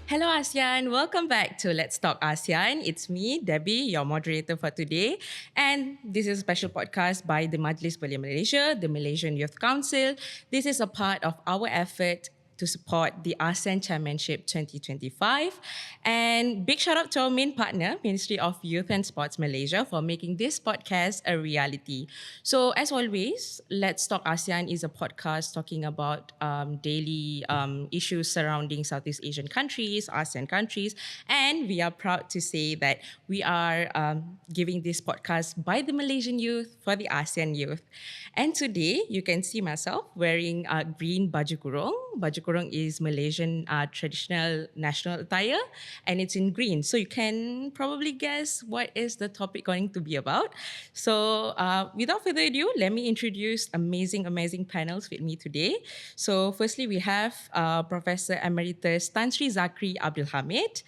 Hello, ASEAN. Welcome back to Let's Talk ASEAN. It's me, Debbie, your moderator for today. And this is a special podcast by the Majlis Belia Malaysia, the Malaysian Youth Council. This is a part of our effort to support the ASEAN Chairmanship 2025. And big shout out to our main partner, Ministry of Youth and Sports Malaysia, for making this podcast a reality. So, as always, Let's Talk ASEAN is a podcast talking about daily issues surrounding Southeast Asian countries, ASEAN countries, and we are proud to say that we are giving this podcast by the Malaysian youth for the ASEAN youth. And today, you can see myself wearing a green baju kurung. Baju kurung is Malaysian traditional national attire, and it's in green. So you can probably guess what is the topic going to be about. So without further ado, let me introduce amazing panels with me today. So firstly, we have Professor Emeritus Tan Sri Zakri Abdul Hamid.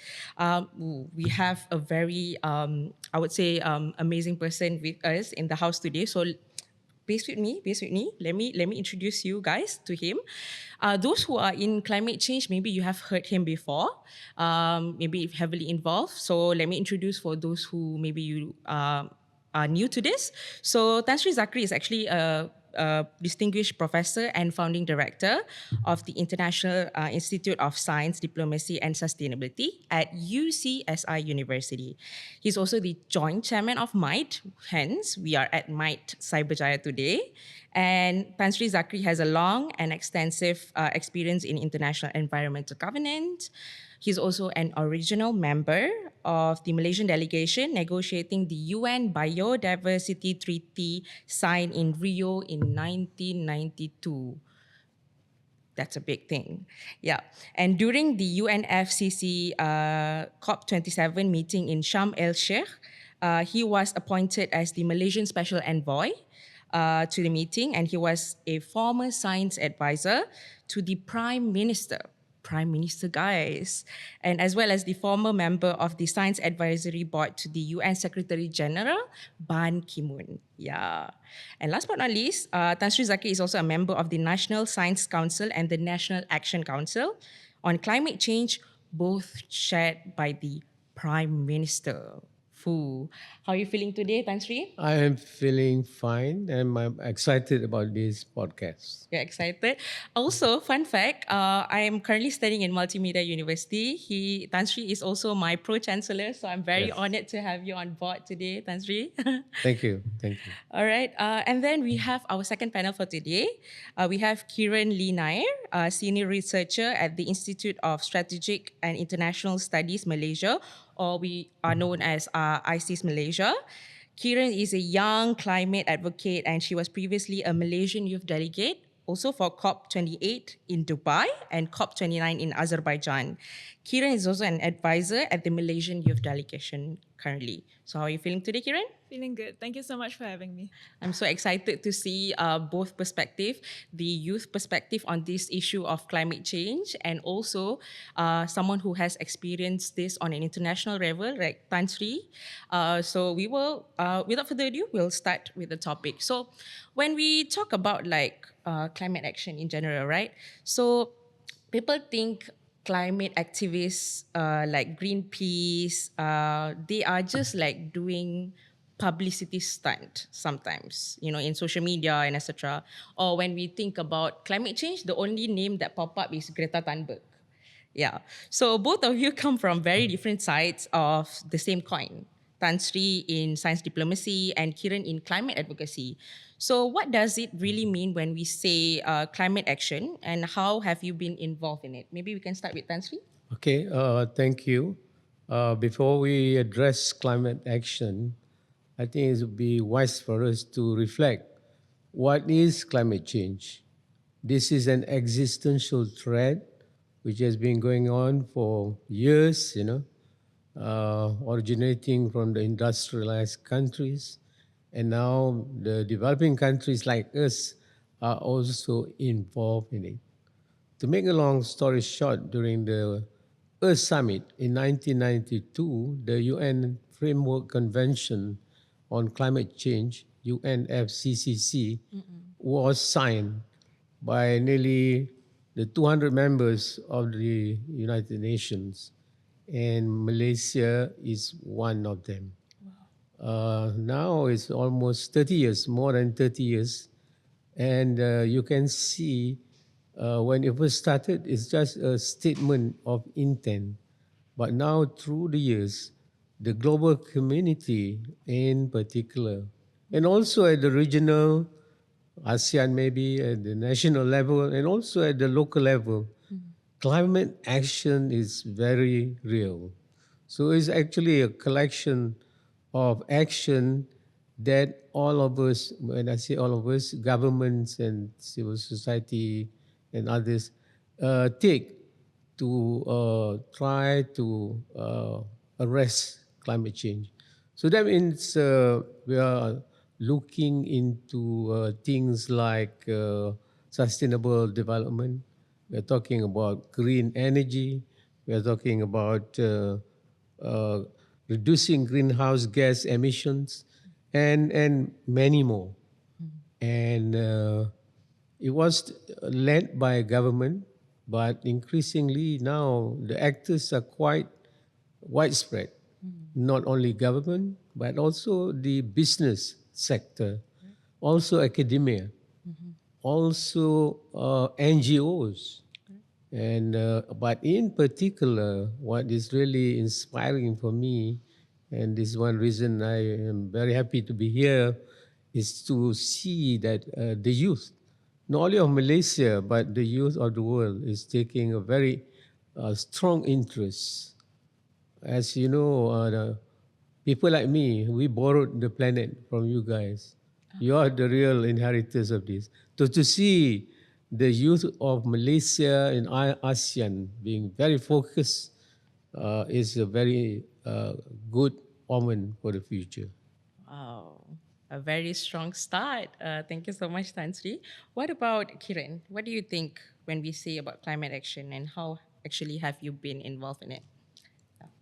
We have a very, I would say, amazing person with us in the house today. So base with me. Let me introduce you guys to him. Those who are in climate change, maybe you have heard him before, maybe heavily involved. So let me introduce for those who maybe you are new to this. So Tan Sri Zakri is actually a distinguished professor and founding director of the International Institute of Science, Diplomacy and Sustainability at UCSI University. He's also the joint chairman of MITE, hence we are at MITE Cyberjaya today. And Tan Sri Zakri has a long and extensive experience in international environmental governance. He's also an original member of the Malaysian delegation negotiating the UN Biodiversity Treaty signed in Rio in 1992. That's a big thing. Yeah. And during the UNFCCC COP27 meeting in Sharm el Sheikh, he was appointed as the Malaysian Special Envoy to the meeting, and he was a former science advisor to the Prime Minister. Prime Minister, guys, and as well as the former member of the Science Advisory Board to the UN Secretary General, Ban Ki-moon. Yeah. And last but not least, Tan Sri Zakri is also a member of the National Science Council and the National Action Council on climate change, both chaired by the Prime Minister. Fu. How are you feeling today, Tan Sri? I am feeling fine and I'm excited about this podcast. You're excited. Also, fun fact, I am currently studying in Multimedia University. Tan Sri is also my pro-chancellor, so I'm very Yes. honored to have you on board today, Tan Sri. Thank you. Thank you. All right, and then we have our second panel for today. We have Kiran Lee Nair, senior researcher at the Institute of Strategic and International Studies Malaysia, or we are known as ISIS Malaysia. Kiran is a young climate advocate, and she was previously a Malaysian youth delegate, also for COP28 in Dubai and COP29 in Azerbaijan. Kiran is also an advisor at the Malaysian Youth Delegation currently. So how are you feeling today, Kiran? Feeling good. Thank you so much for having me. I'm so excited to see both perspective, the youth perspective on this issue of climate change, and also someone who has experienced this on an international level, like Tan Sri. So we will, without further ado, we'll start with the topic. So when we talk about like climate action in general, right? So people think climate activists like Greenpeace, they are just like doing publicity stunt sometimes, in social media and etc. Or when we think about climate change, the only name that pop up is Greta Thunberg. Yeah. So both of you come from very different sides of the same coin. Tan Sri in science diplomacy and Kiran in climate advocacy. So what does it really mean when we say climate action, and how have you been involved in it? Maybe we can start with Tan Sri. Okay, thank you. Before we address climate action, I think it would be wise for us to reflect what is climate change. This is an existential threat which has been going on for years, originating from the industrialized countries. And now the developing countries like us are also involved in it. To make a long story short, during the Earth Summit in 1992, the UN Framework Convention on Climate Change, UNFCCC, was signed by nearly the 200 members of the United Nations, and Malaysia is one of them. Now it's almost 30 years, more than 30 years. And you can see when it first started, it's just a statement of intent. But now, through the years, the global community in particular, and also at the regional, ASEAN maybe, at the national level, and also at the local level, climate action is very real. So it's actually a collection of action that all of us, when I say all of us, governments and civil society and others, take to try to arrest climate change. So that means we are looking into things like sustainable development. We're talking about green energy. We're talking about uh, reducing greenhouse gas emissions, and many more. And it was led by government, but increasingly now the actors are quite widespread. Not only government, but also the business sector, also academia, also NGOs. And but in particular, what is really inspiring for me, and this is one reason I am very happy to be here, is to see that the youth, not only of Malaysia but the youth of the world, is taking a very strong interest. As you know, people like me, we borrowed the planet from you guys. You are the real inheritors of this. So to see the youth of Malaysia and ASEAN being very focused is a very good omen for the future. Wow, a very strong start. Thank you so much, Tan Sri. What about Kiran? What do you think when we say about climate action, and how actually have you been involved in it?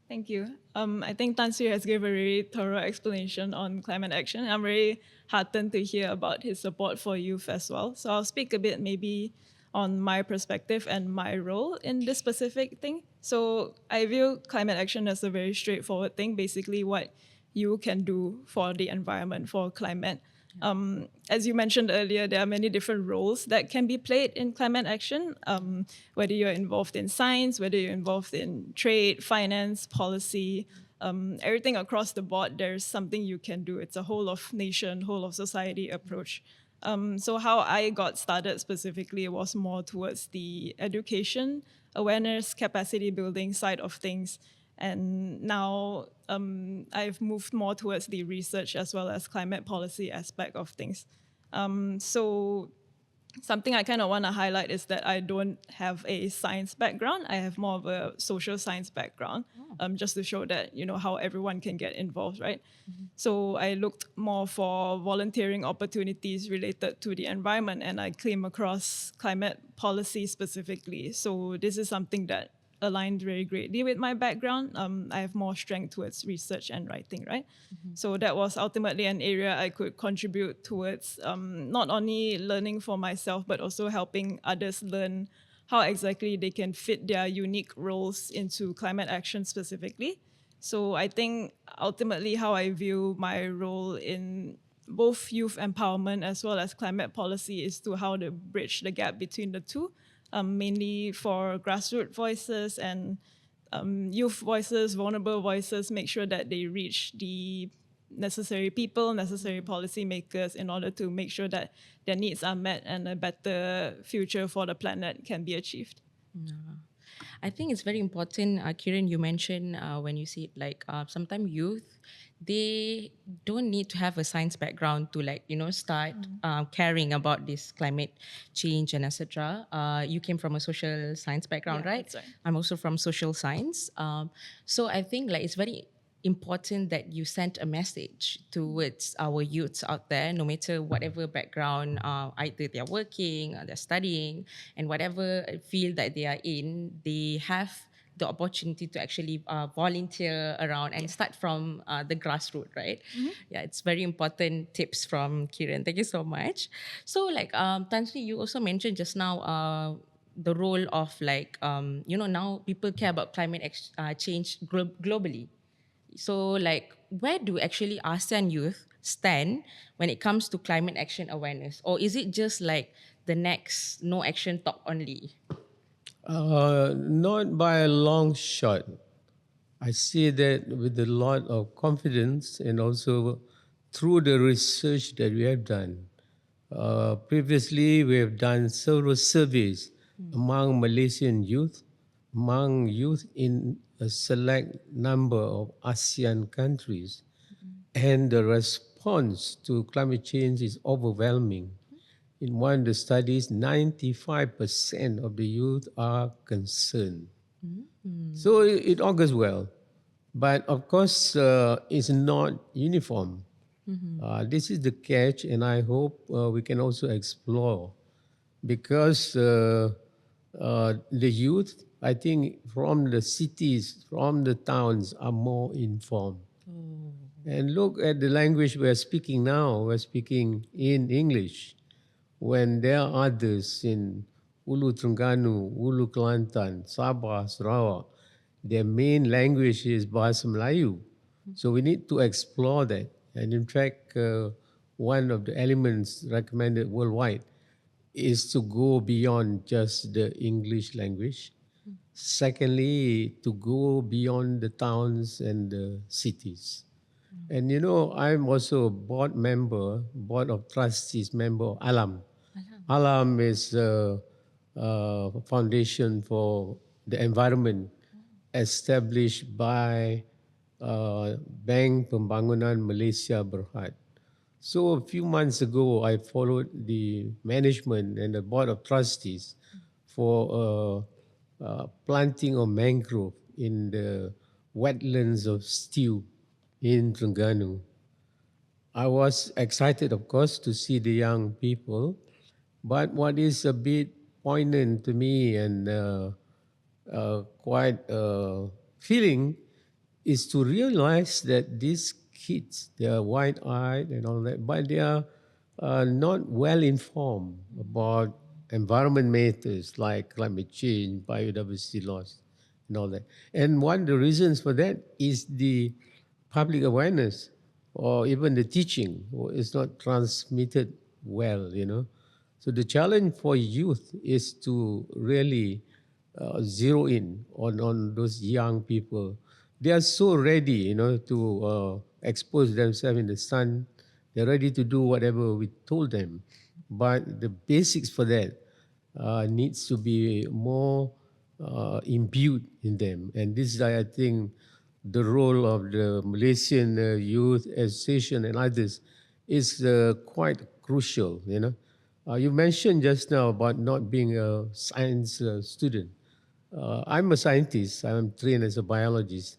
Thank you. I think Tan Sri has given a very thorough explanation on climate action. I'm very heartened to hear about his support for youth as well. So I'll speak a bit maybe on my perspective and my role in this specific thing. So I view climate action as a very straightforward thing, basically what you can do for the environment, for climate. As you mentioned earlier, there are many different roles that can be played in climate action, whether you're involved in science, whether you're involved in trade, finance, policy, everything across the board, there's something you can do. It's a whole of nation, whole of society approach. So how I got started specifically was more towards the education, awareness, capacity building side of things. And now I've moved more towards the research as well as climate policy aspect of things. So something I kind of want to highlight is that I don't have a science background. I have more of a social science background, just to show that, you know, how everyone can get involved, right? So I looked more for volunteering opportunities related to the environment, and I came across climate policy specifically. So this is something that aligned very greatly with my background. I have more strength towards research and writing, right? So that was ultimately an area I could contribute towards, not only learning for myself, but also helping others learn how exactly they can fit their unique roles into climate action specifically. So I think ultimately how I view my role in both youth empowerment as well as climate policy is to how to bridge the gap between the two, mainly for grassroots voices and youth voices, vulnerable voices, make sure that they reach the necessary people, necessary policymakers in order to make sure that their needs are met and a better future for the planet can be achieved. I think it's very important, Kiran, you mentioned when you see it, like sometimes youth, they don't need to have a science background to like, you know, start caring about this climate change and etc. You came from a social science background, Yeah, right? that's right. I'm also from social science. So I think like it's very important that you send a message towards our youths out there, no matter whatever background, either they're working or they're studying, and whatever field that they are in, they have the opportunity to actually volunteer around and start from the grassroots, right? Yeah, it's very important tips from Kiran. Thank you so much. So, like Tan Sri, you also mentioned just now the role of like now people care about change globally. So like where do actually ASEAN youth stand when it comes to climate action awareness, or is it just like the next no action talk only? Not by a long shot. I see that with a lot of confidence and also through the research that we have done. Previously, we have done several surveys among Malaysian youth, among youth in a select number of ASEAN countries, and the response to climate change is overwhelming. In one of the studies, 95% of the youth are concerned. So it augurs well. But of course, it's not uniform. This is the catch, and I hope we can also explore because the youth, I think, from the cities, from the towns, are more informed. And look at the language we're speaking now. We're speaking in English. When there are others in Ulu Terengganu, Ulu Kelantan, Sabah, Sarawak, their main language is Bahasa Melayu. So we need to explore that. And in fact, one of the elements recommended worldwide is to go beyond just the English language. Secondly, to go beyond the towns and the cities. And I'm also a board of trustees member of Alam. Alam is a foundation for the environment established by Bank Pembangunan Malaysia Berhad. So a few months ago, I followed the management and the board of trustees for planting of mangrove in the wetlands of Stew in Terengganu. I was excited, of course, to see the young people, but what is a bit poignant to me and quite feeling is to realize that these kids, they are wide-eyed and all that, but they are not well informed about environment matters like climate change, biodiversity loss, and all that. And one of the reasons for that is the public awareness or even the teaching is not transmitted well. So the challenge for youth is to really zero in on those young people. They are so ready, to expose themselves in the sun. They're ready to do whatever we told them. But the basics for that needs to be more imbued in them. And this is, I think, the role of the Malaysian Youth Association and others is quite crucial. You mentioned just now about not being a science student. I'm a scientist. I'm trained as a biologist.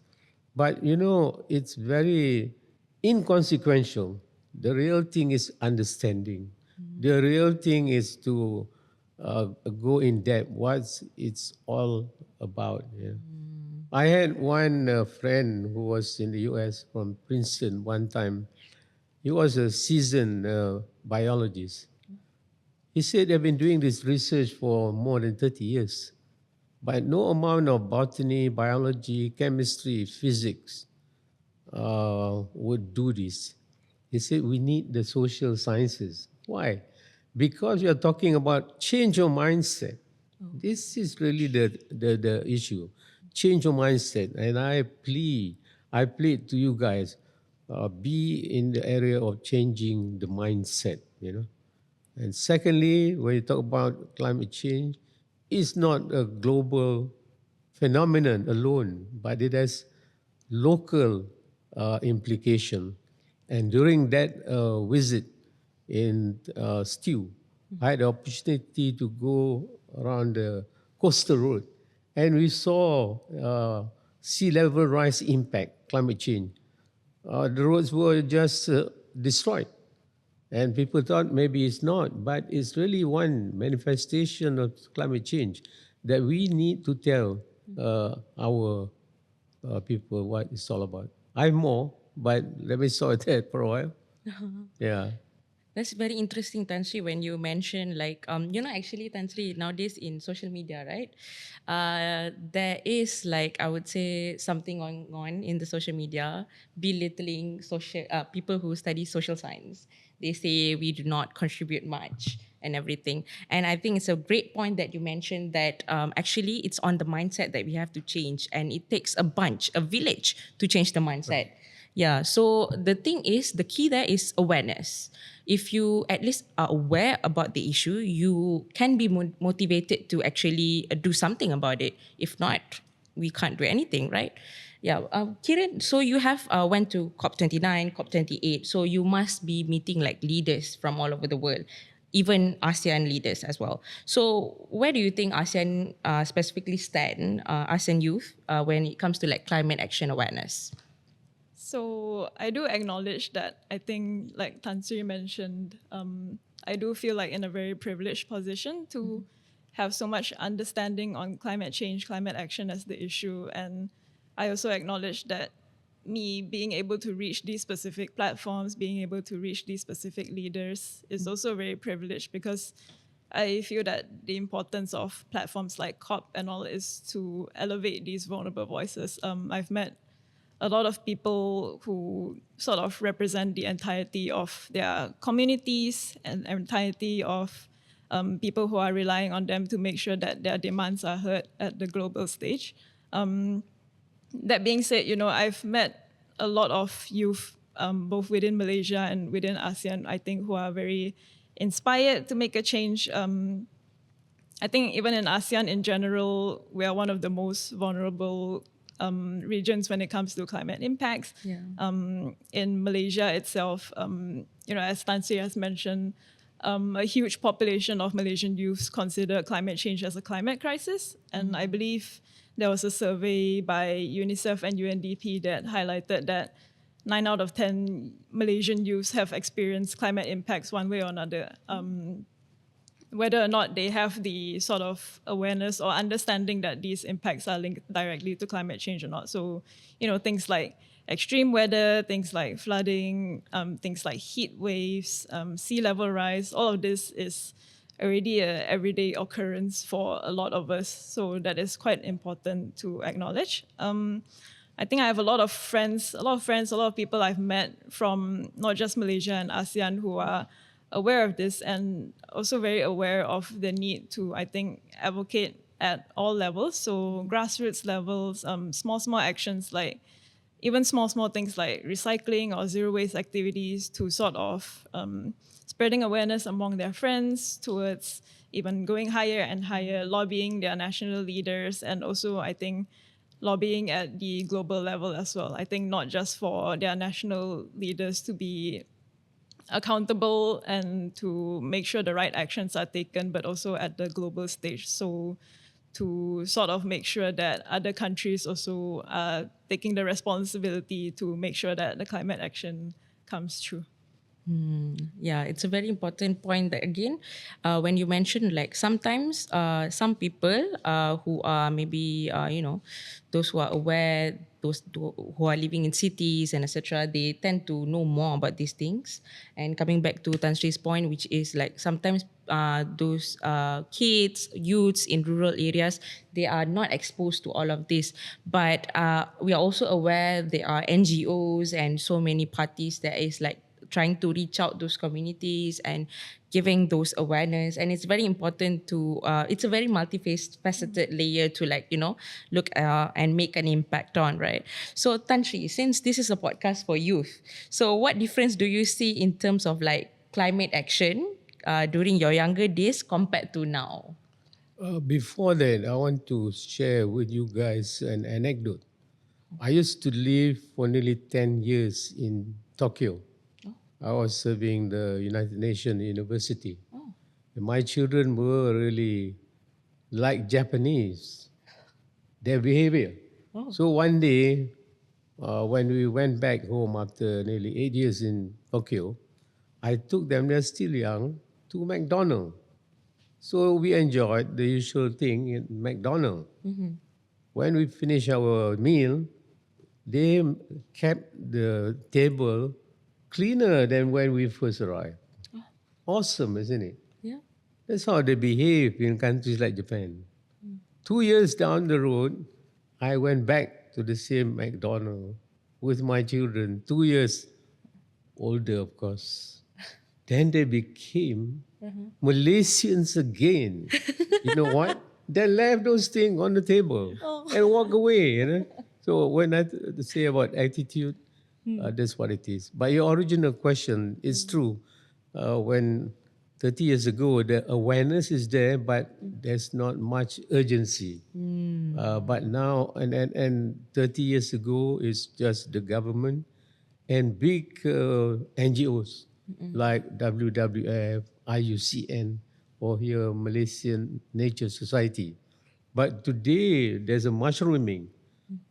But it's very inconsequential. The real thing is understanding. The real thing is to go in depth what it's all about. Yeah. I had one friend who was in the US from Princeton one time. He was a seasoned biologist. He said they've been doing this research for more than 30 years, but no amount of botany, biology, chemistry, physics would do this. He said we need the social sciences. Why? Because we are talking about change your mindset. This is really the issue. Change your mindset. And I plead to you guys, be in the area of changing the mindset. And secondly, when you talk about climate change, it's not a global phenomenon alone, but it has local implication. And during that visit in Stew, I had the opportunity to go around the coastal road, and we saw sea level rise impact, climate change. The roads were just destroyed. And people thought maybe it's not, but it's really one manifestation of climate change that we need to tell our people what it's all about. I have more, but let me stop there for a while. Yeah. That's very interesting, Tan Sri, when you mention like actually Tan Sri, nowadays in social media, right? There is like I would say something going on in the social media, belittling social people who study social science. They say we do not contribute much and everything. And I think it's a great point that you mentioned that actually it's on the mindset that we have to change, and it takes a bunch, a village to change the mindset. Yeah. So the thing is, the key there is awareness. If you at least are aware about the issue, you can be motivated to actually do something about it. If not, we can't do anything, right? Yeah. Kiran, so you have went to COP29, COP28. So you must be meeting like leaders from all over the world, even ASEAN leaders as well. So where do you think ASEAN specifically stand, ASEAN youth, when it comes to like climate action awareness? So I do acknowledge that I think, like Tan Sri mentioned, I do feel like in a very privileged position to have so much understanding on climate change, climate action as the issue. And I also acknowledge that me being able to reach these specific platforms, being able to reach these specific leaders is also very privileged, because I feel that the importance of platforms like COP and all is to elevate these vulnerable voices. I've met a lot of people who sort of represent the entirety of their communities and entirety of people who are relying on them to make sure that their demands are heard at the global stage. That being said, I've met a lot of youth, both within Malaysia and within ASEAN, I think, who are very inspired to make a change. I think even in ASEAN in general, we are one of the most vulnerable regions when it comes to climate impacts. Yeah. In Malaysia itself, as Tan Sri has mentioned, a huge population of Malaysian youths consider climate change as a climate crisis. And I believe there was a survey by UNICEF and UNDP that highlighted that 9 out of 10 Malaysian youths have experienced climate impacts one way or another. Whether or not they have the sort of awareness or understanding that these impacts are linked directly to climate change or not. So, things like extreme weather, things like flooding, things like heat waves, sea level rise, all of this is already a everyday occurrence for a lot of us. So that is quite important to acknowledge. I think I have a lot of friends, a lot of people I've met from not just Malaysia and ASEAN who are aware of this and also very aware of the need to, I think, advocate at all levels. So grassroots levels, small actions like even small things like recycling or zero waste activities to sort of spreading awareness among their friends towards even going higher and higher, lobbying their national leaders, and also I think lobbying at the global level as well. I think not just for their national leaders to be accountable and to make sure the right actions are taken, but also at the global stage. So to sort of make sure that other countries also are taking the responsibility to make sure that the climate action comes true. Yeah, it's a very important point that again, when you mentioned like sometimes some people who are maybe those who are aware, who are living in cities and etc., they tend to know more about these things. And coming back to Tan Sri's point, which is like sometimes those kids, youths in rural areas, they are not exposed to all of this. But we are also aware there are NGOs and so many parties that is like trying to reach out those communities and giving those awareness. And it's very important to it's a very multifaceted layer to like look and make an impact on, right? So Tan Sri, since this is a podcast for youth, so what difference do you see in terms of like climate action during your younger days compared to now? Before that, I want to share with you guys an anecdote. I used to live for nearly 10 years in Tokyo. I was serving the United Nations University. And my children were really like Japanese, their behavior. So one day, when we went back home after nearly 8 years in Tokyo, I took them, they're still young, to McDonald's. So we enjoyed the usual thing in McDonald's. When we finished our meal, they kept the table cleaner than when we first arrived. awesome, isn't it? Yeah. That's how they behave in countries like Japan. 2 years down the road, I went back to the same McDonald's with my children, 2 years older, of course. Then they became Malaysians again. You know what? They left those things on the table and walk away. So when I say about attitude, that's what it is. But your original question is true. When 30 years ago, the awareness is there, but there's not much urgency. But now, and 30 years ago, it's just the government and big NGOs like WWF, IUCN, or here Malaysian Nature Society. But today, there's a mushrooming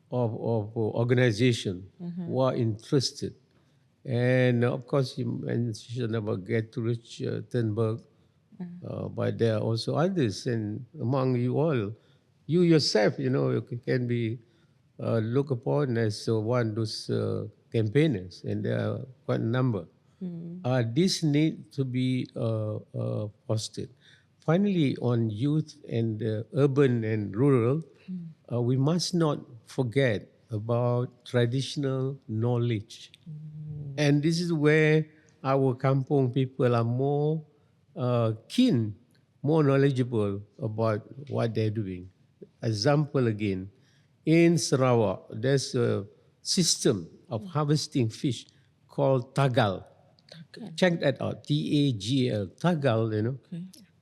of organization who are interested. And of course, you mentioned about Gertrude Thunberg, but there are also others, and among you all, you yourself, you can be looked upon as one of those campaigners, and there are quite a number. This need to be fostered. Finally, on youth and urban and rural, we must not forget about traditional knowledge. And this is where our kampong people are more keen, more knowledgeable about what they're doing. Example again, in Sarawak, there's a system of harvesting fish called tagal. Check that out, Tagal, tagal,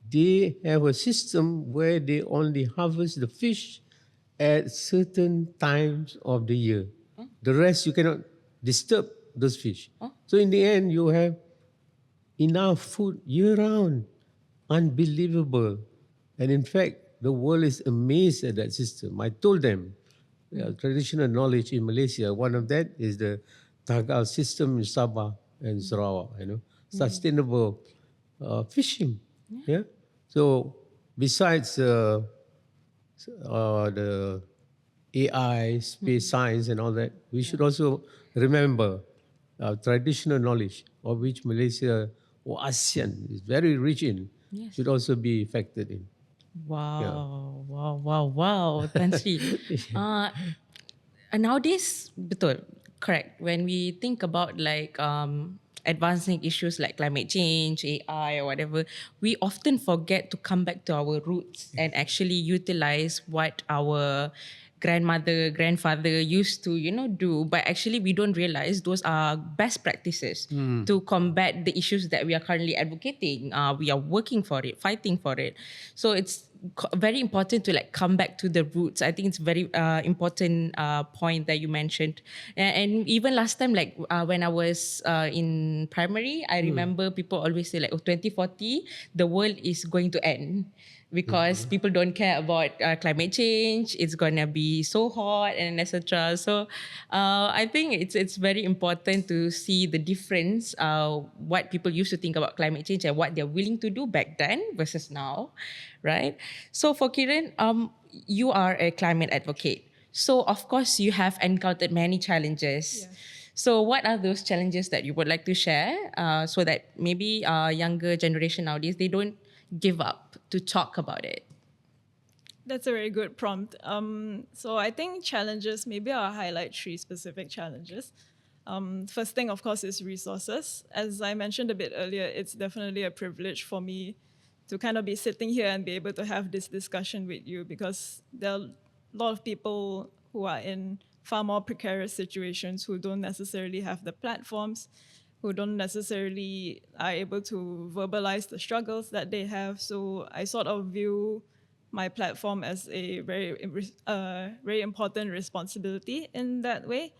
They have a system where they only harvest the fish at certain times of the year. The rest you cannot disturb those fish. So in the end, you have enough food year round. Unbelievable. And in fact, the world is amazed at that system. I told them, traditional knowledge in Malaysia, one of that is the Tagal system in Sabah and Sarawak, sustainable fishing. Yeah. So besides the AI, space science, and all that, we should also remember traditional knowledge of which Malaysia or ASEAN is very rich in, should also be factored in. Wow, wow, wow, wow. Tan Sri. Nowadays, betul, correct. When we think about like advancing issues like climate change, AI, or whatever, we often forget to come back to our roots and actually utilize what our grandmother, grandfather used to, do. But actually, we don't realize those are best practices to combat the issues that we are currently advocating. We are working for it, fighting for it. So it's very important to like come back to the roots. I think it's very important point that you mentioned. And even last time, like when I was in primary, I remember people always say like, 2040, the world is going to end because people don't care about climate change. It's gonna be so hot and etc. So I think it's very important to see the difference, what people used to think about climate change and what they're willing to do back then versus now, right? So for Kiran, you are a climate advocate. So of course you have encountered many challenges. Yes. So what are those challenges that you would like to share, so that maybe younger generation nowadays, they don't give up to talk about it? That's a very good prompt. So I think challenges, maybe I'll highlight 3 specific challenges. First thing, of course, is resources. As I mentioned a bit earlier, it's definitely a privilege for me to kind of be sitting here and be able to have this discussion with you, because there are a lot of people who are in far more precarious situations who don't necessarily have the platforms, who don't necessarily are able to verbalize the struggles that they have. So I sort of view my platform as a very important responsibility in that way.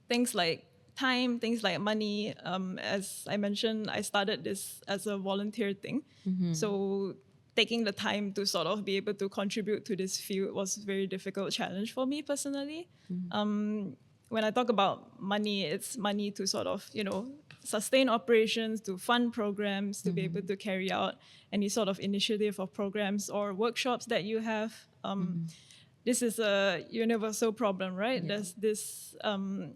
Things like time, things like money. As I mentioned, I started this as a volunteer thing. So taking the time to sort of be able to contribute to this field was a very difficult challenge for me personally. When I talk about money, it's money to sort of, sustain operations, to fund programs, to be able to carry out any sort of initiative or programs or workshops that you have. this is a universal problem, right? There's this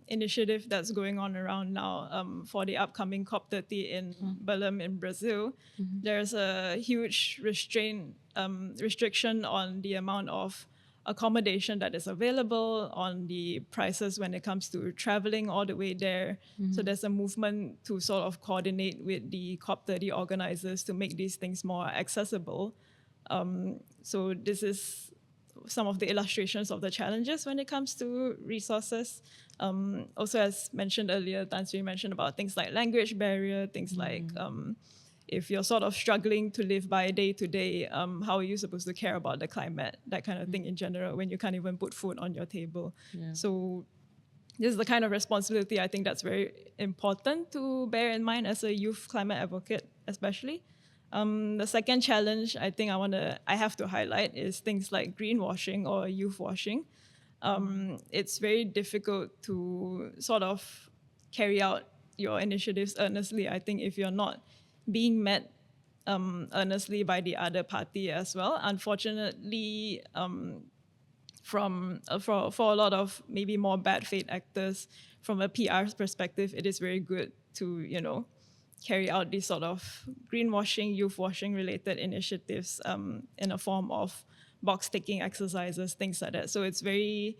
initiative that's going on around now for the upcoming COP30 in Belém in Brazil. There's a huge restriction on the amount of accommodation that is available, on the prices when it comes to traveling all the way there. So there's a movement to sort of coordinate with the COP30 organizers to make these things more accessible. So this is some of the illustrations of the challenges when it comes to resources. Also, as mentioned earlier, Tan Sri mentioned about things like language barrier, things like if you're sort of struggling to live by day to day, how are you supposed to care about the climate, that kind of thing in general, when you can't even put food on your table. So this is the kind of responsibility I think that's very important to bear in mind as a youth climate advocate, especially. The second challenge I think I have to highlight is things like greenwashing or youth washing. It's very difficult to sort of carry out your initiatives earnestly, I think, if you're not being met earnestly by the other party as well. Unfortunately, for a lot of maybe more bad faith actors, from a PR perspective, it is very good to, carry out these sort of greenwashing, youth washing related initiatives in a form of box ticking exercises, things like that. So it's very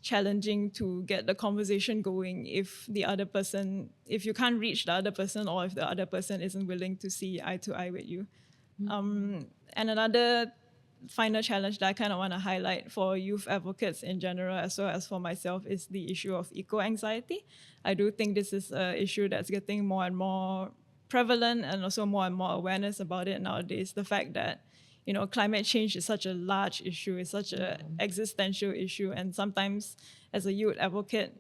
challenging to get the conversation going if you can't reach the other person, or if the other person isn't willing to see eye to eye with you. And another final challenge that I kind of want to highlight for youth advocates in general, as well as for myself, is the issue of eco-anxiety. I do think this is an issue that's getting more and more prevalent, and also more and more awareness about it nowadays. The fact that climate change is such a large issue, it's such an existential issue, and sometimes as a youth advocate,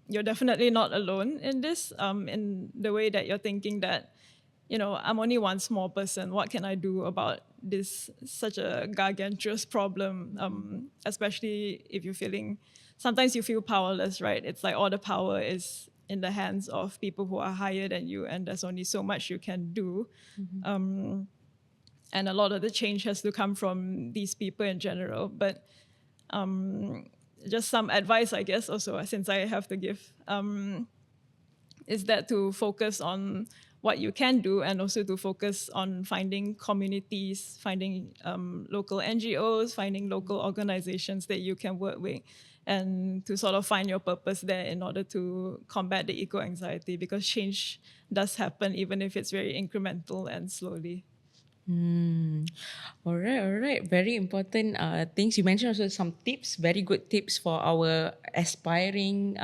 you're definitely not alone in this, in the way that you're thinking that, I'm only one small person, what can I do about this such a gargantuous problem, especially if sometimes you feel powerless, right? It's like all the power is in the hands of people who are higher than you, and there's only so much you can do. And a lot of the change has to come from these people in general. But just some advice, I guess, also, since I have to give, is that to focus on what you can do, and also to focus on finding communities, finding local NGOs, finding local organizations that you can work with, and to sort of find your purpose there in order to combat the eco-anxiety, because change does happen even if it's very incremental and slowly. All right. Very important things. You mentioned also some tips, very good tips for our aspiring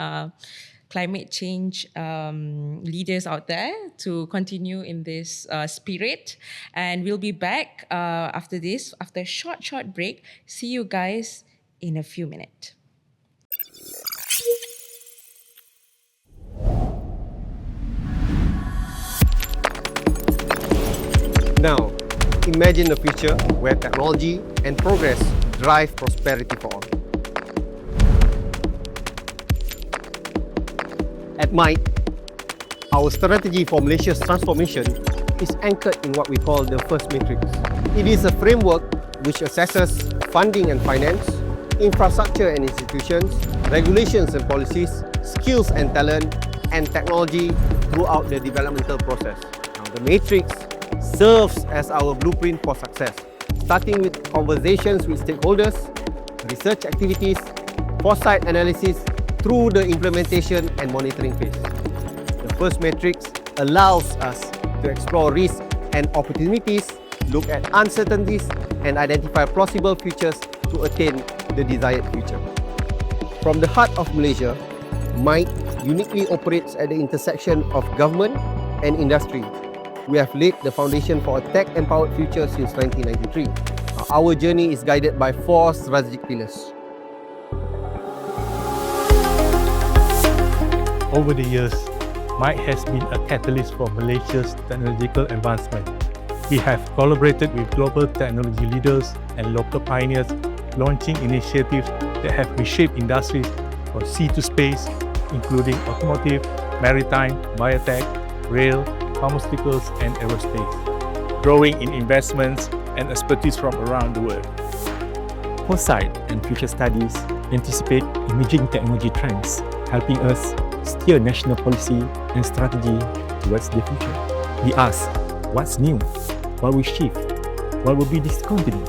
climate change leaders out there to continue in this spirit. And we'll be back after this, after a short break. See you guys in a few minutes. Now, imagine a future where technology and progress drive prosperity for all. At MITE, our strategy for Malaysia's transformation is anchored in what we call the first matrix. It is a framework which assesses funding and finance, infrastructure and institutions, regulations and policies, skills and talent, and technology throughout the developmental process. Now, the matrix serves as our blueprint for success, starting with conversations with stakeholders, research activities, foresight analysis, through the implementation and monitoring phase. The first matrix allows us to explore risks and opportunities, look at uncertainties, and identify possible futures to attain the desired future. From the heart of Malaysia, MITE uniquely operates at the intersection of government and industry. We have laid the foundation for a tech-empowered future since 1993. Our journey is guided by 4 strategic pillars. Over the years, MITE has been a catalyst for Malaysia's technological advancement. We have collaborated with global technology leaders and local pioneers, launching initiatives that have reshaped industries from sea to space, including automotive, maritime, biotech, rail, pharmaceuticals, and aerospace, growing in investments and expertise from around the world. foresight and future studies anticipate emerging technology trends, helping us steer national policy and strategy towards the future. We ask, what's new? What will shift? What will be discontinued?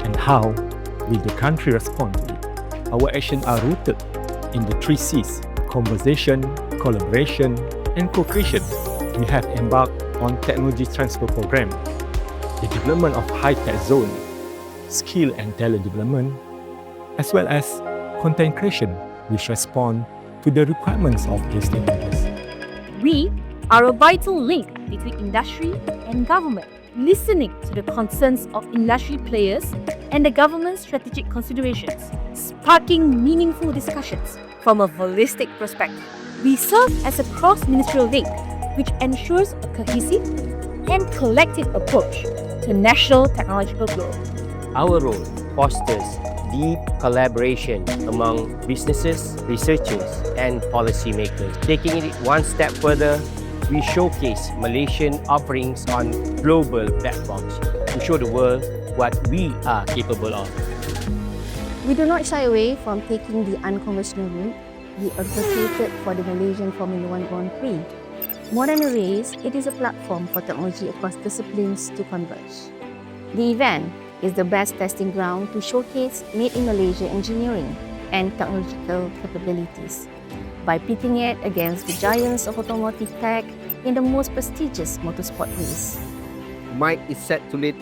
And how will the country respond to it? Our actions are rooted in the three C's: conversation, collaboration, and co-creation. We have embarked on technology transfer program, the development of high-tech zone, skill and talent development, as well as content creation, which respond to the requirements of the stakeholders. We are a vital link between industry and government, listening to the concerns of industry players and the government's strategic considerations, sparking meaningful discussions from a holistic perspective. We serve as a cross-ministerial link which ensures a cohesive and collective approach to national technological growth. Our role fosters deep collaboration among businesses, researchers, and policymakers. Taking it one step further, we showcase Malaysian offerings on global platforms to show the world what we are capable of. We do not shy away from taking the unconventional route. We advocated for the Malaysian Formula One Grand Prix. More than a race, it is a platform for technology across disciplines to converge. The event is the best testing ground to showcase Made in Malaysia engineering and technological capabilities by pitting it against the giants of automotive tech in the most prestigious motorsport race. MITE is set to lead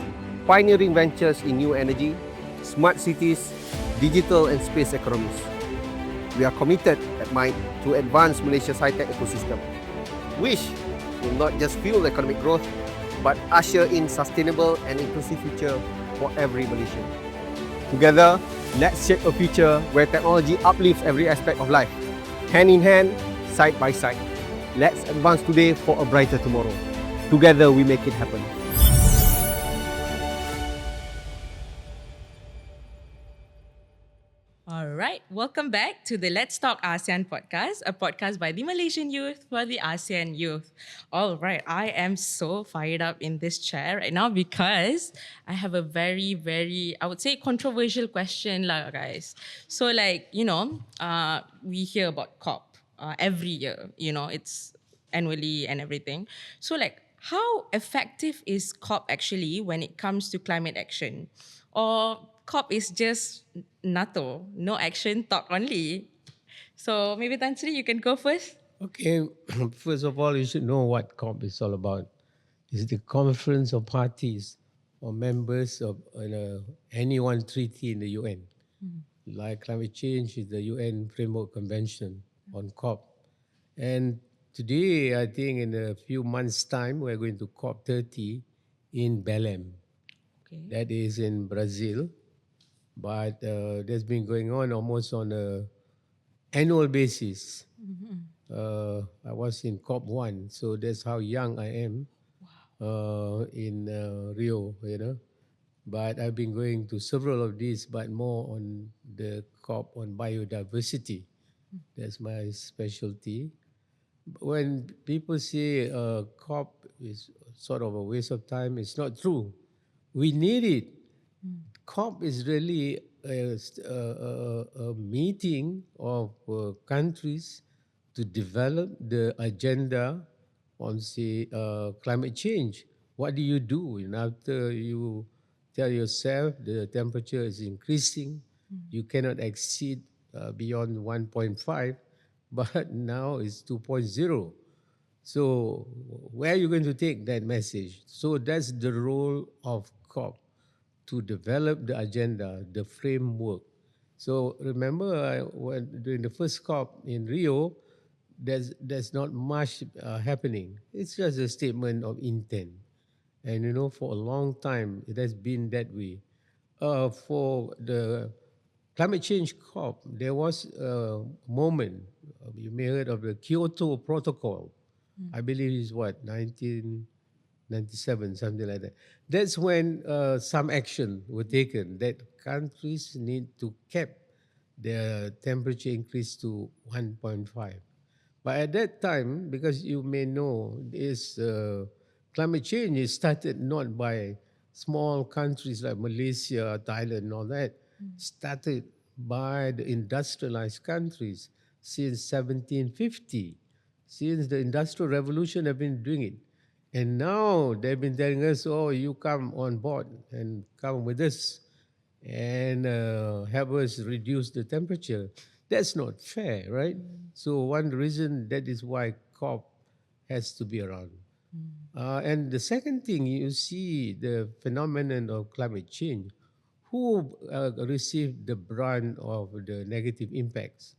pioneering ventures in new energy, smart cities, digital and space economies. We are committed at MITE to advance Malaysia's high-tech ecosystem, which will not just fuel economic growth, but usher in sustainable and inclusive future for every Malaysian. Together, let's shape a future where technology uplifts every aspect of life, hand in hand, side by side. Let's advance today for a brighter tomorrow. Together, we make it happen. All right, welcome back to the Let's Talk ASEAN podcast, a podcast by the Malaysian youth for the ASEAN youth. All right, I am so fired up in this chair right now because I have a very, I would say, controversial question, lah, guys. So, we hear about COP every year. It's annually and everything. So, how effective is COP actually when it comes to climate action? Or COP is just NATO, no action, talk only. So maybe Tan Sri, you can go first. Okay, first of all, you should know what COP is all about. It's the conference of parties or members of any one treaty in the UN. Like climate change is the UN Framework Convention on COP. And today, I think in a few months' time, we're going to COP 30 in Belém. Okay. That is in Brazil. But that's been going on almost on an annual basis. I was in COP1, so that's how young I am in Rio, But I've been going to several of these, but more on the COP on biodiversity. That's my specialty. When people say COP is sort of a waste of time, it's not true. We need it. COP is really a meeting of countries to develop the agenda on, say, climate change. What do you do? And after you tell yourself the temperature is increasing, you cannot exceed beyond 1.5, but now it's 2.0. So where are you going to take that message? So that's the role of COP, to develop the agenda, the framework. So remember, during the first COP in Rio, there's not much happening. It's just a statement of intent. And for a long time, it has been that way. For the climate change COP, there was a moment, you may have heard of the Kyoto Protocol. I believe it's 1997, something like that. That's when some action were taken that countries need to cap their temperature increase to 1.5. But at that time, because you may know, this climate change is started not by small countries like Malaysia, Thailand, and all that. started by the industrialized countries since 1750. Since the Industrial Revolution, they've been doing it. And now they've been telling us, oh, you come on board and come with us and help us reduce the temperature. That's not fair, right? So one reason that is why COP has to be around. And the second thing, you see the phenomenon of climate change. Who received the brunt of the negative impacts?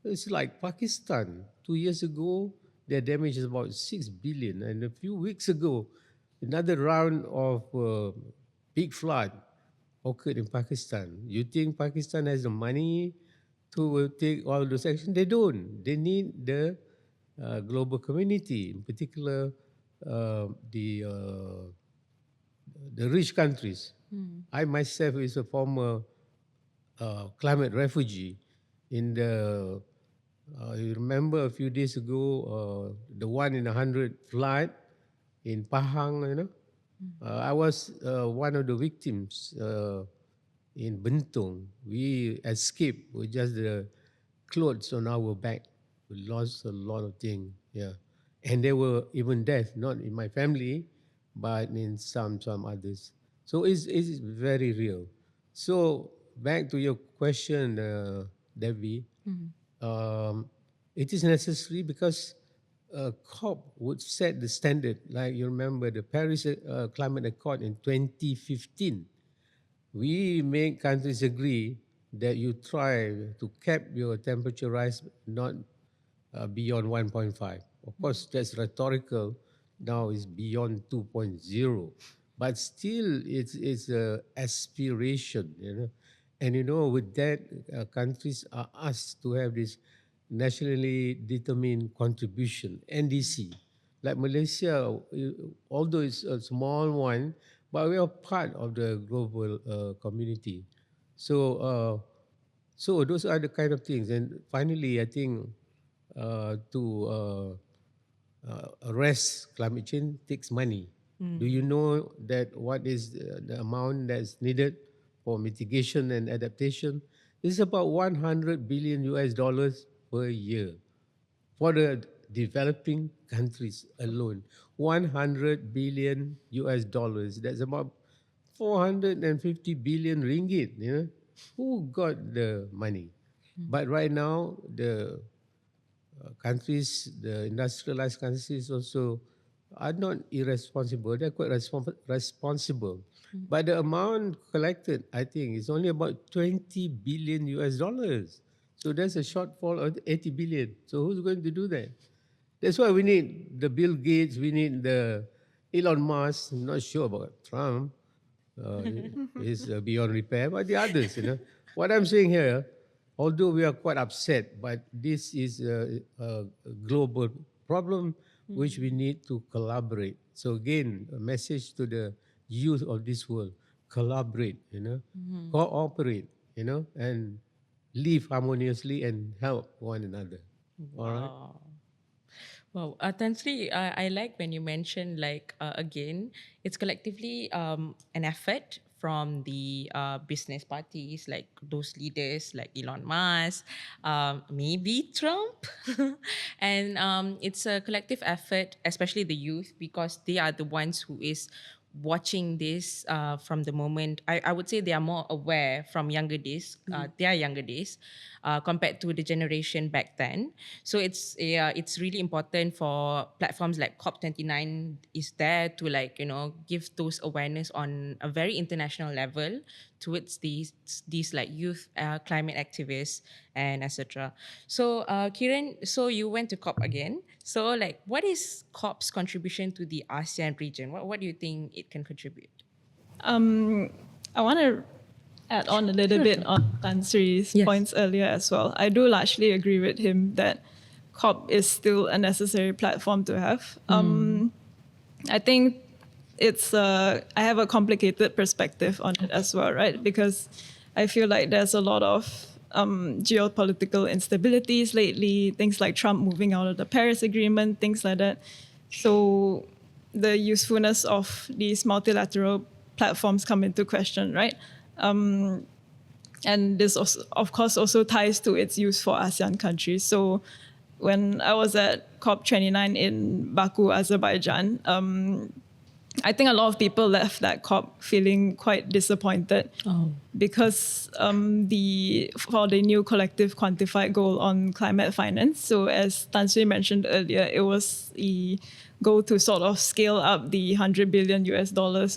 It's like Pakistan. 2 years ago, their damage is about 6 billion. And a few weeks ago, another round of big flood occurred in Pakistan. You think Pakistan has the money to take all those actions? They don't. They need the global community, in particular uh, the uh, the rich countries. I myself is a former climate refugee. In the you remember a few days ago the 1 in 100 flood in Pahang, you know. I was one of the victims in Bentong. We escaped with just the clothes on our back. We lost a lot of things, yeah. And there were even deaths, not in my family, but in some others. So it's very real. So back to your question, Debbie, it is necessary because COP would set the standard. Like you remember the Paris Climate Accord in 2015. We make countries agree that you try to cap your temperature rise not beyond 1.5. Of course, that's rhetorical. Now it's beyond 2.0, but still it's a aspiration, you know. And you know, with that, countries are asked to have this nationally determined contribution (NDC). Like Malaysia, although it's a small one, but we are part of the global community. So, so those are the kind of things. And finally, I think to arrest climate change takes money. Do you know that what is the amount that's needed for mitigation and adaptation? It's about 100 billion US dollars per year for the developing countries alone. 100 billion US dollars. That's about 450 billion ringgit. You know, who got the money? But right now, the countries, the industrialized countries also are not irresponsible. They're quite responsible. But the amount collected, I think, is only about 20 billion US dollars. So there's a shortfall of 80 billion. So who's going to do that? That's why we need the Bill Gates, we need the Elon Musk. I'm not sure about Trump. Is beyond repair, but the others, you know. What I'm saying here, although we are quite upset, but this is a global problem which we need to collaborate. So again, a message to the youth of this world: collaborate, you know, cooperate, you know, and live harmoniously and help one another. All right. Wow. Well, Tan Sri, I like when you mentioned again, it's collectively an effort from the business parties, like those leaders like Elon Musk, maybe Trump, and it's a collective effort, especially the youth, because they are the ones who is watching this from the moment. I would say they are more aware from younger days, their younger days, compared to the generation back then. So it's really important for platforms like COP29 is there to give those awareness on a very international level towards these like youth climate activists and etc. So Kiran, so you went to COP again. So what is COP's contribution to the ASEAN region? What do you think it can contribute? I want to add on a little bit on Tan Sri's points earlier as well. I do largely agree with him that COP is still a necessary platform to have. I think I have a complicated perspective on it as well, right? Because I feel like there's a lot of geopolitical instabilities lately, things like Trump moving out of the Paris Agreement, things like that. So the usefulness of these multilateral platforms come into question, right? And this, also, of course, also ties to its use for ASEAN countries. So when I was at COP29 in Baku, Azerbaijan, I think a lot of people left that COP feeling quite disappointed because for the new collective quantified goal on climate finance. So as Tan Sri mentioned earlier, it was a goal to sort of scale up the $100 billion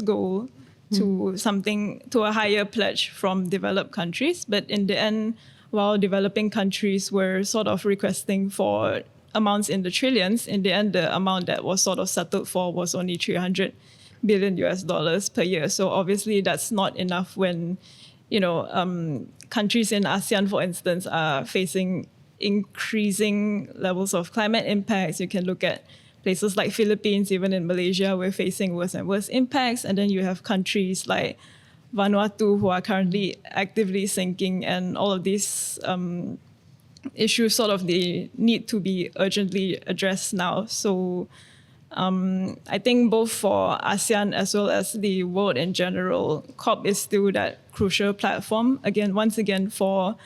goal to a higher pledge from developed countries. But in the end, while developing countries were sort of requesting for amounts in the trillions, in the end, the amount that was sort of settled for was only $300 billion per year. So obviously that's not enough when, countries in ASEAN, for instance, are facing increasing levels of climate impacts. You can look at places like Philippines, even in Malaysia, we're facing worse and worse impacts. And then you have countries like Vanuatu who are currently actively sinking, and all of these issues sort of they need to be urgently addressed now. So I think both for ASEAN as well as the world in general, COP is still that crucial platform. Once again, for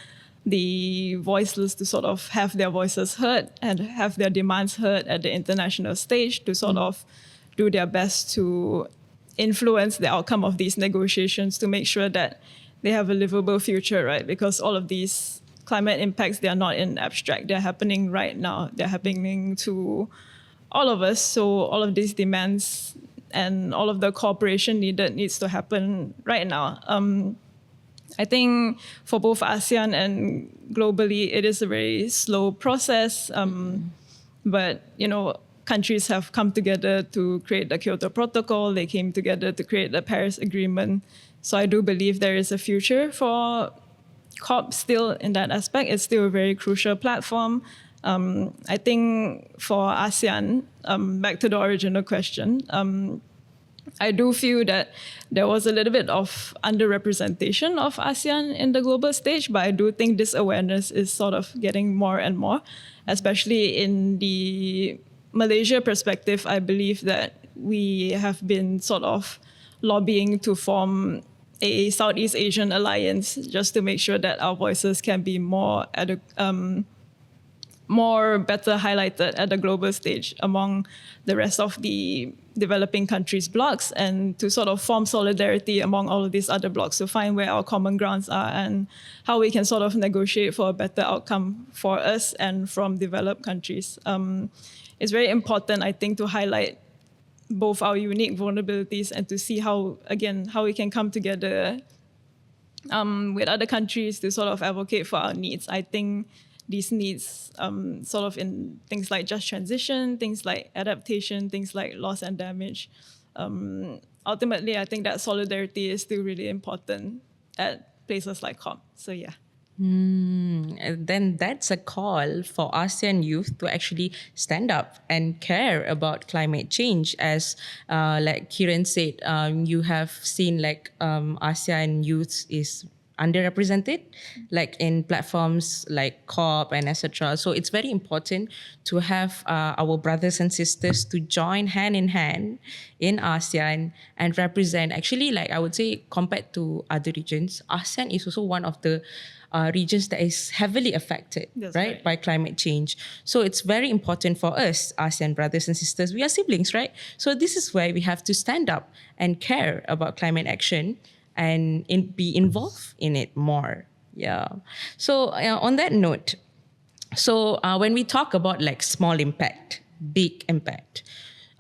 the voiceless to sort of have their voices heard and have their demands heard at the international stage to sort of do their best to influence the outcome of these negotiations to make sure that they have a livable future, right? Because all of these climate impacts, they are not in abstract. They're happening right now. They're happening to all of us. So all of these demands and all of the cooperation needs to happen right now. I think for both ASEAN and globally, it is a very slow process. But, countries have come together to create the Kyoto Protocol. They came together to create the Paris Agreement. So I do believe there is a future for COP still in that aspect. It's still a very crucial platform. I think for ASEAN, back to the original question, I do feel that there was a little bit of underrepresentation of ASEAN in the global stage, but I do think this awareness is sort of getting more and more, especially in the Malaysia perspective. I believe that we have been sort of lobbying to form a Southeast Asian alliance just to make sure that our voices can be more better highlighted at the global stage among the rest of the developing countries blocks, and to sort of form solidarity among all of these other blocks to find where our common grounds are and how we can sort of negotiate for a better outcome for us and from developed countries. It's very important, I think, to highlight both our unique vulnerabilities and to see how we can come together with other countries to sort of advocate for our needs. I think these needs sort of in things like just transition, things like adaptation, things like loss and damage. Ultimately, I think that solidarity is still really important at places like COP. So yeah. And then that's a call for ASEAN youth to actually stand up and care about climate change. As like Kiran said, you have seen like ASEAN youth is underrepresented, like in platforms like COP and etc. So it's very important to have our brothers and sisters to join hand in hand in ASEAN and represent. Actually, like I would say, compared to other regions, ASEAN is also one of the regions that is heavily affected, right, by climate change. So it's very important for us, ASEAN brothers and sisters. We are siblings, right? So this is where we have to stand up and care about climate action and be involved in it more. Yeah. So on that note, so when we talk about like small impact, big impact,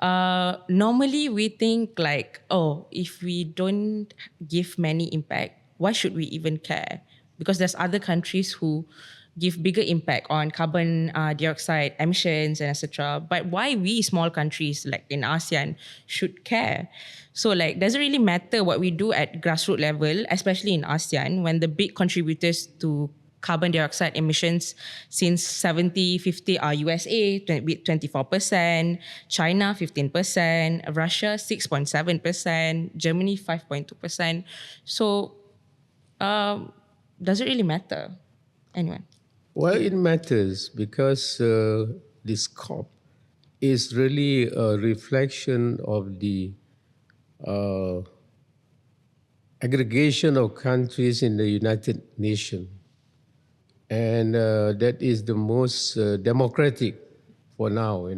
normally we think like, oh, if we don't give many impact, why should we even care? Because there's other countries who give bigger impact on carbon dioxide emissions and etc. But why we small countries like in ASEAN should care? So like, does it really matter what we do at grassroots level, especially in ASEAN, when the big contributors to carbon dioxide emissions since 50 are USA with 24%, China 15%, Russia 6.7%, Germany 5.2%. So does it really matter? Anyone? Well, it matters because this COP is really a reflection of the aggregation of countries in the United Nations. And that is the most democratic for now,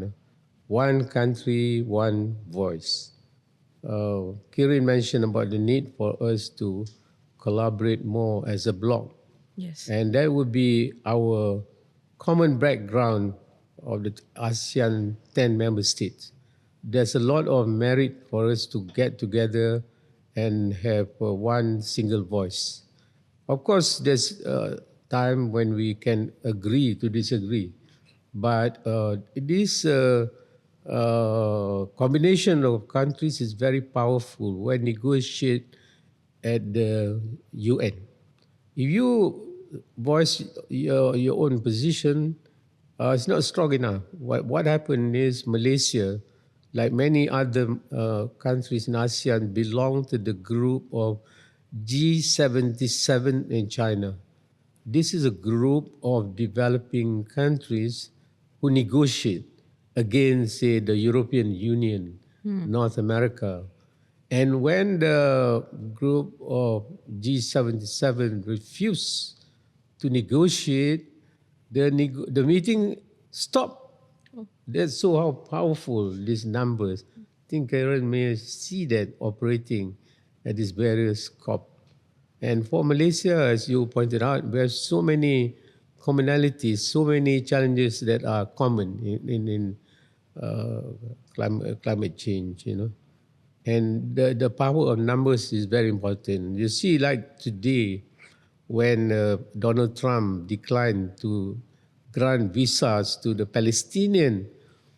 One country, one voice. Kirin mentioned about the need for us to collaborate more as a bloc. Yes. And that would be our common background of the ASEAN 10 member states. There's a lot of merit for us to get together and have one single voice. Of course, there's a time when we can agree to disagree, but this combination of countries is very powerful when negotiate at the UN. If you voice your own position, it's not strong enough. What happened is Malaysia, like many other countries in ASEAN, belong to the group of G77 in China. This is a group of developing countries who negotiate against, say, the European Union, North America. And when the group of G77 refused to negotiate, the meeting stopped. That's so how powerful these numbers. I think Karen may see that operating at these various COP. And for Malaysia, as you pointed out, there are so many commonalities, so many challenges that are common in climate change, And the power of numbers is very important. You see, like today, when Donald Trump declined to grant visas to the Palestinian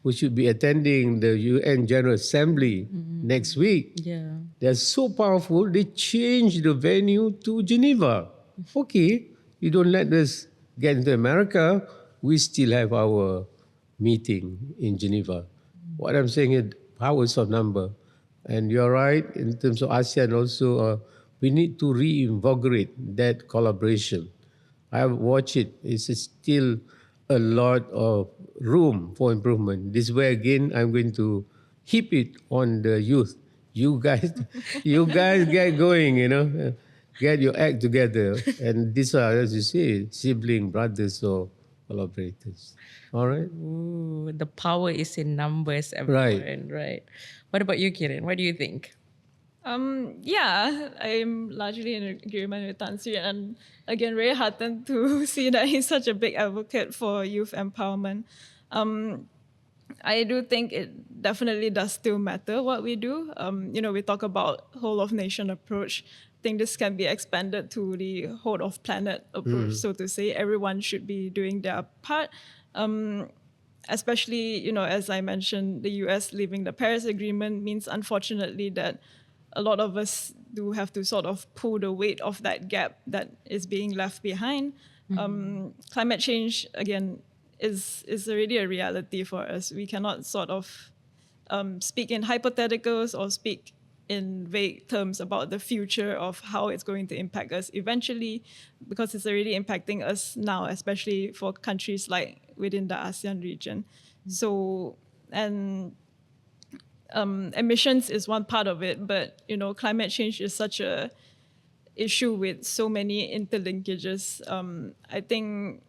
who should be attending the UN General Assembly next week. Yeah. They're so powerful, they changed the venue to Geneva. Okay, you don't let us get into America, we still have our meeting in Geneva. What I'm saying is powers of number. And you're right, in terms of ASEAN also, we need to reinvigorate that collaboration. I've watched it. It's still a lot of room for improvement. This way again, I'm going to heap it on the youth. You guys, you guys get going, get your act together. And these are, as you say, sibling, brothers, or collaborators. All right? Ooh, the power is in numbers, Right. everyone, right? What about you, Kiran? What do you think? Yeah, I'm largely in agreement with Tan Sri, and again, very heartened to see that he's such a big advocate for youth empowerment. I do think it definitely does still matter what we do. We talk about whole of nation approach. I think this can be expanded to the whole of planet approach, so to say. Everyone should be doing their part. Especially, as I mentioned, the US leaving the Paris Agreement means, unfortunately, that a lot of us do have to sort of pull the weight of that gap that is being left behind. Climate change, again, is already a reality for us. We cannot sort of speak in hypotheticals or speak in vague terms about the future of how it's going to impact us eventually, because it's already impacting us now, especially for countries like within the ASEAN region. So, and emissions is one part of it, but climate change is such a issue with so many interlinkages. I think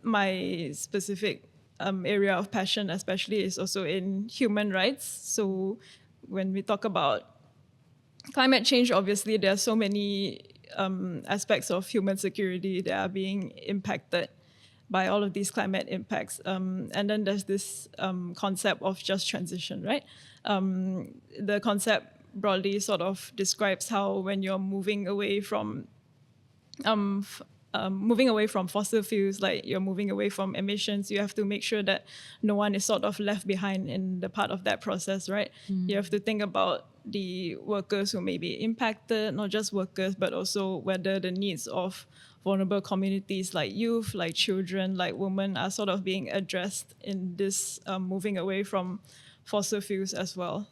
my specific area of passion, especially, is also in human rights. So when we talk about climate change, obviously there are so many aspects of human security that are being impacted by all of these climate impacts. And then there's this concept of just transition, right? The concept broadly sort of describes how when you're moving away from fossil fuels, like you're moving away from emissions, you have to make sure that no one is sort of left behind in the part of that process, right? You have to think about the workers who may be impacted, not just workers, but also whether the needs of vulnerable communities like youth, like children, like women are sort of being addressed in this moving away from fossil fuels as well.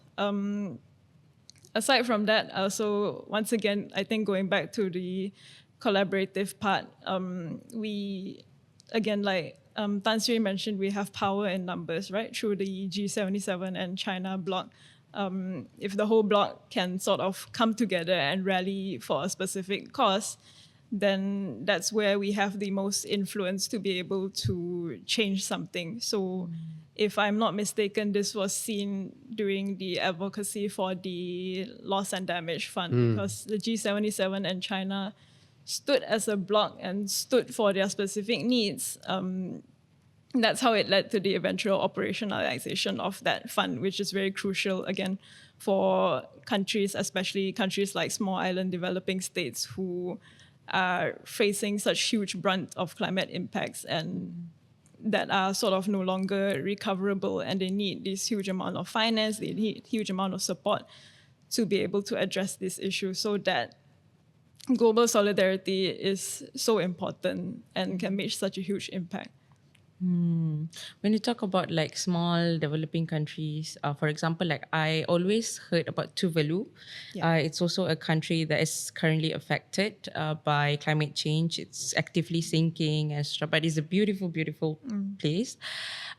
Aside from that, also, once again, I think going back to the collaborative part, we, again, like Tan Sri mentioned, we have power in numbers, right? Through the G77 and China bloc. If the whole bloc can sort of come together and rally for a specific cause, then that's where we have the most influence to be able to change something. So if I'm not mistaken, this was seen during the advocacy for the loss and damage fund, because the G77 and China stood as a bloc and stood for their specific needs. That's how it led to the eventual operationalization of that fund, which is very crucial, again, for countries, especially countries like small island developing states who are facing such huge brunt of climate impacts and that are sort of no longer recoverable, and they need this huge amount of finance, they need huge amount of support to be able to address this issue, so that global solidarity is so important and can make such a huge impact. When you talk about like small developing countries, for example, like I always heard about Tuvalu. It's also a country that is currently affected by climate change. It's actively sinking and stuff, but it's a beautiful, beautiful place.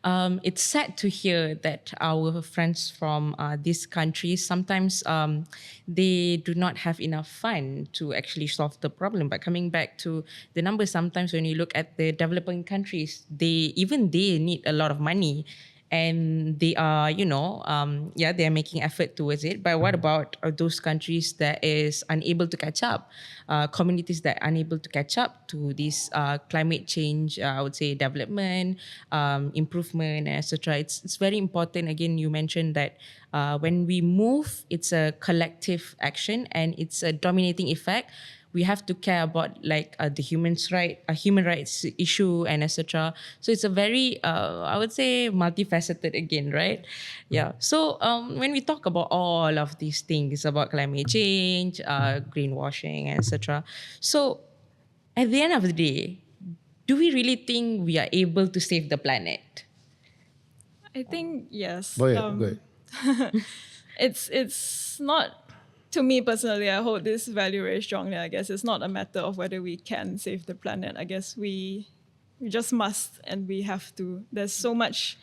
It's sad to hear that our friends from these countries sometimes they do not have enough fund to actually solve the problem. But coming back to the numbers, sometimes when you look at the developing countries, they need a lot of money, and they are, they are making effort towards it. But what about those countries that is unable to catch up, communities that are unable to catch up to this climate change, I would say development, improvement, etc. It's very important. Again, you mentioned that when we move, it's a collective action and it's a dominating effect. We have to care about like the human rights issue and etc. So it's a very, I would say, multifaceted again, right? Yeah. So when we talk about all of these things about climate change, greenwashing, etc. So at the end of the day, do we really think we are able to save the planet? I think yes. Go ahead. It's not, to me personally, I hold this value very strongly. I guess it's not a matter of whether we can save the planet. I guess we just must, and we have to. There's so much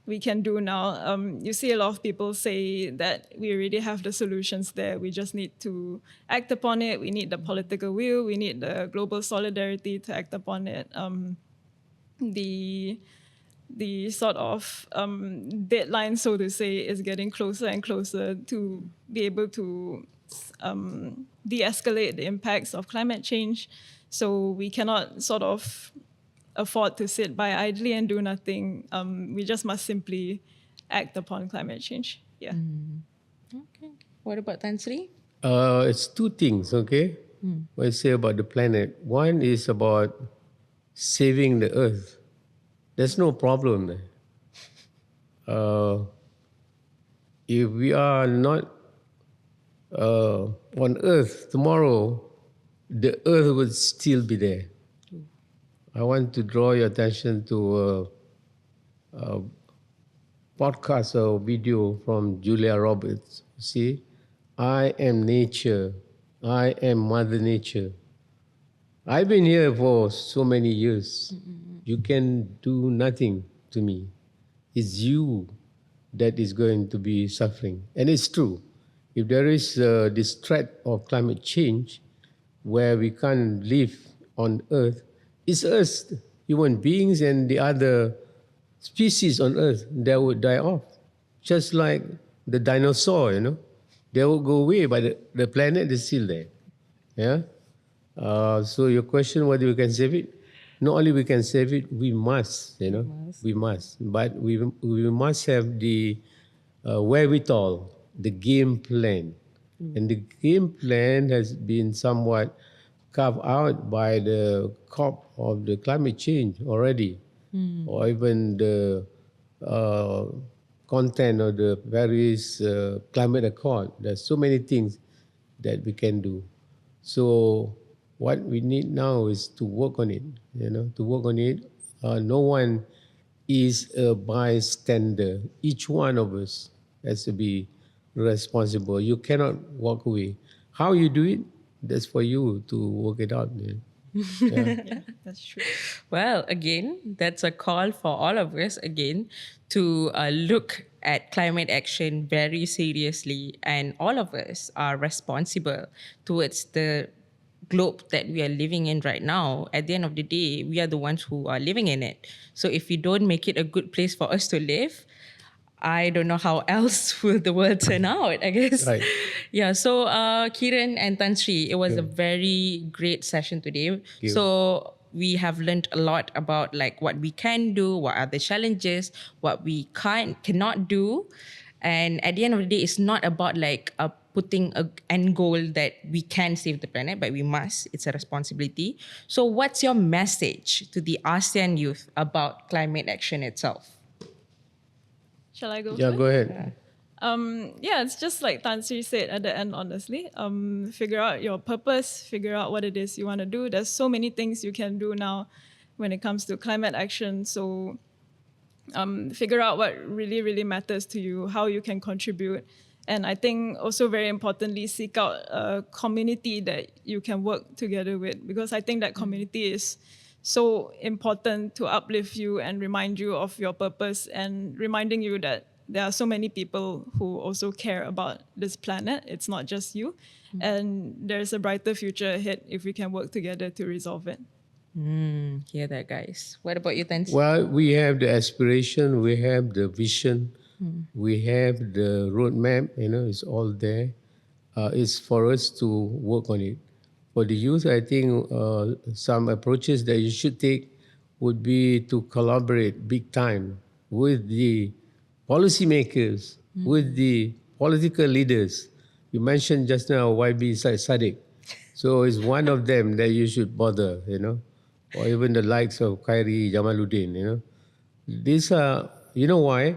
we can do now. You see a lot of people say that we already have the solutions there. We just need to act upon it. We need the political will. We need the global solidarity to act upon it. The sort of deadline, so to say, is getting closer and closer to be able to de-escalate the impacts of climate change. So we cannot sort of afford to sit by idly and do nothing. We just must simply act upon climate change. Yeah. Okay. What about Tan Sri? It's two things, okay? What I say about the planet. One is about saving the earth. There's no problem there. If we are not on earth tomorrow, the earth would still be there. I want to draw your attention to a podcast or video from Julia Roberts. See, I am nature. I am Mother Nature. I've been here for so many years. You can do nothing to me. It's you that is going to be suffering. And it's true. If there is this threat of climate change where we can't live on Earth, it's us, human beings and the other species on Earth that would die off. Just like the dinosaur, they will go away, but the planet is still there. Yeah. So your question, whether we can save it? Not only we can save it, we must. We must. But we must have the wherewithal, the game plan, and the game plan has been somewhat carved out by the COP of the climate change already, or even the content of the Paris Climate Accord. There's so many things that we can do. So what we need now is to work on it, to work on it. No one is a bystander. Each one of us has to be responsible. You cannot walk away. How you do it, that's for you to work it out. Yeah. Yeah, that's true. Well, again, that's a call for all of us again to look at climate action very seriously, and all of us are responsible towards the globe that we are living in right now. At the end of the day, we are the ones who are living in it. So if we don't make it a good place for us to live, I don't know how else will the world turn out, I guess. Right. Yeah, so Kiran and Tan Sri, it was a very great session today. you. So we have learned a lot about like what we can do, what are the challenges, what we cannot do. And at the end of the day, it's not about like putting an end goal that we can save the planet, but we must. It's a responsibility. So what's your message to the ASEAN youth about climate action itself? Shall I go? Yeah, first? go ahead. Yeah, it's just like Tan Sri said at the end, honestly. Figure out your purpose, figure out what it is you want to do. There's so many things you can do now when it comes to climate action. So figure out what really, really matters to you, how you can contribute. And I think also very importantly, seek out a community that you can work together with, because I think that community is so important to uplift you and remind you of your purpose, and reminding you that there are so many people who also care about this planet. It's not just you. And there's a brighter future ahead if we can work together to resolve it. Hear that, guys. What about you, Tan Sri? Well, we have the aspiration, we have the vision, we have the roadmap, it's all there. It's for us to work on it. For the youth, I think some approaches that you should take would be to collaborate big time with the policymakers, with the political leaders. You mentioned just now YB Sadiq. So it's one of them that you should bother, or even the likes of Khairi Jamaluddin, These are, you know why?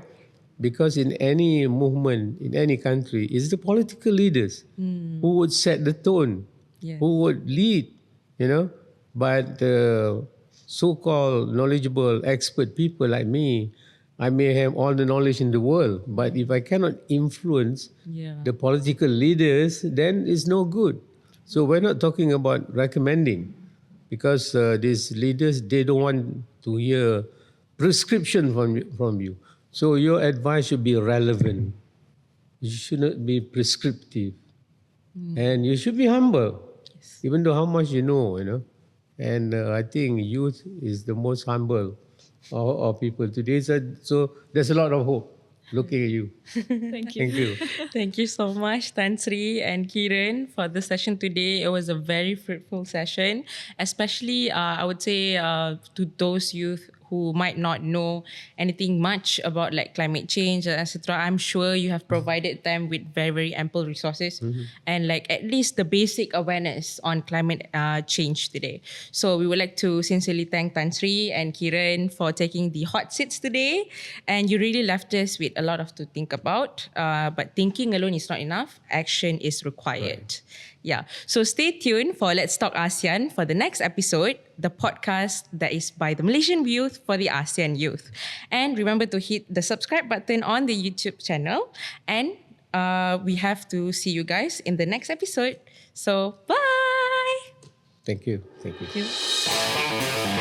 Because in any movement, in any country, it's the political leaders who would set the tone, Yes. who would lead, But the so-called knowledgeable expert people like me, I may have all the knowledge in the world, but if I cannot influence Yeah. the political leaders, then it's no good. So we're not talking about recommending, because these leaders, they don't want to hear prescription from you. So your advice should be relevant. You should not be prescriptive. And you should be humble, even though how much you know. And I think youth is the most humble of people today. So there's a lot of hope looking at you. Thank you. Thank you. Thank you so much, Tan Sri and Kiran, for the session today. It was a very fruitful session, especially I would say to those youth who might not know anything much about like climate change, etc. I'm sure you have provided them with very, very ample resources and like at least the basic awareness on climate change today. So we would like to sincerely thank Tan Sri and Kiran for taking the hot seats today. And you really left us with a lot of to think about. But thinking alone is not enough. Action is required. Yeah. So stay tuned for Let's Talk ASEAN for the next episode, the podcast that is by the Malaysian youth for the ASEAN youth. And remember to hit the subscribe button on the YouTube channel. And we have to see you guys in the next episode. So bye. Thank you. Thank you. Thank you.